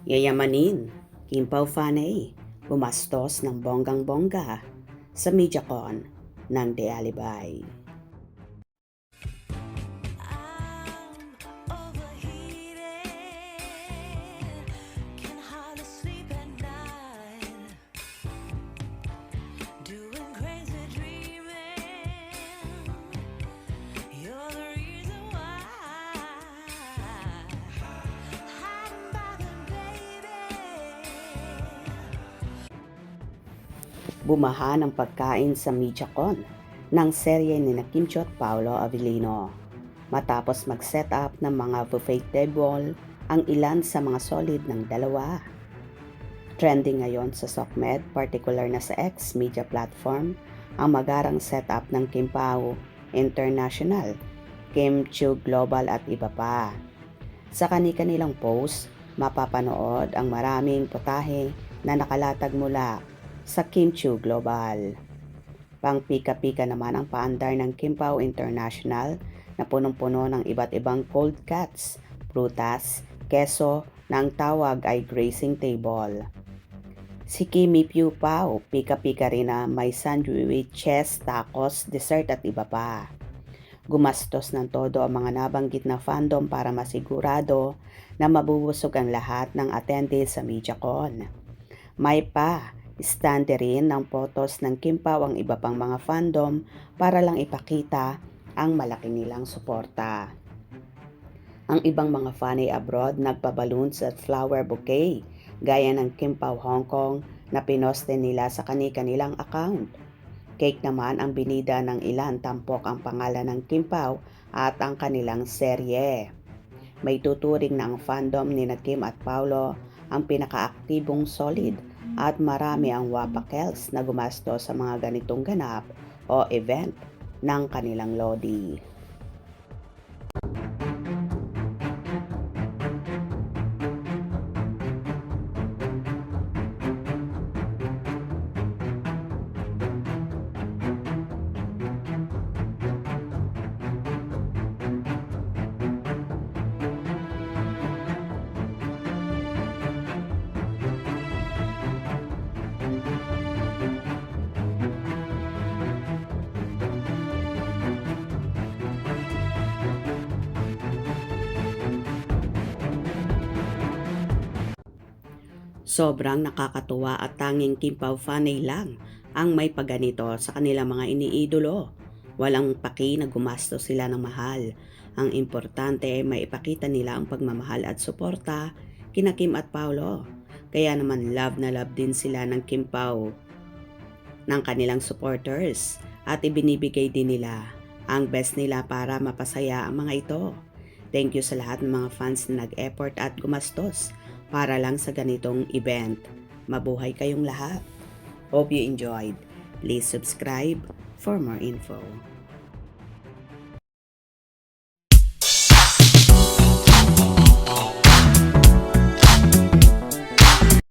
Yayamanin, Kim Pao Fanay, gumastos ng bonggang-bongga sa MediaCon ng De Alibay. Bumaha ng pagkain sa MediaCon ng serye ni Kim Chiu at Paolo Avellino. Matapos mag-set up ng mga buffet table ang ilan sa mga solid ng dalawa. Trending ngayon sa SOCMED, particular na sa X media platform, ang magarang setup ng Kim Pao International, Kim Chiu Global at iba pa. Sa kani-kanilang post, mapapanood ang maraming putahe na nakalatag mula sa Kim Chiu Global. Pang pika-pika naman ang paandar ng Kim Pao International na punong-puno ng iba't ibang cold cuts, prutas, keso na ang tawag ay grazing table. Si Kimi Piu Pao, pika-pika rin na may sandwiches, tacos, dessert at iba pa. Gumastos ng todo ang mga nabanggit na fandom para masigurado na mabubusog ang lahat ng attendees sa MediaCon. May pa stande rin ng photos ng Kim Pao ang iba pang mga fandom para lang ipakita ang malaki nilang suporta. Ang ibang mga fanay abroad nagpa-balloons at flower bouquet gaya ng Kim Pao Hong Kong na pinoste nila sa kani-kanilang account. Cake naman ang binida ng ilan, tampok ang pangalan ng Kim Pao at ang kanilang serye. May tuturing na ang fandom ni Kim at Paolo ang pinakaaktibong solid at marami ang wapakels na gumasto sa mga ganitong ganap o event ng kanilang lodi. Sobrang nakakatuwa at tanging Kim Pao Fanay lang ang may pagganito sa kanilang mga iniidolo. Walang paki na gumasto sila ng mahal. Ang importante ay maipakita nila ang pagmamahal at suporta kina Kim at Paolo. Kaya naman love na love din sila ng Kim Pao ng kanilang supporters at ibinibigay din nila ang best nila para mapasaya ang mga ito. Thank you sa lahat ng mga fans na nag-effort at gumastos para lang sa ganitong event. Mabuhay kayong lahat. Hope you enjoyed. Please subscribe for more info.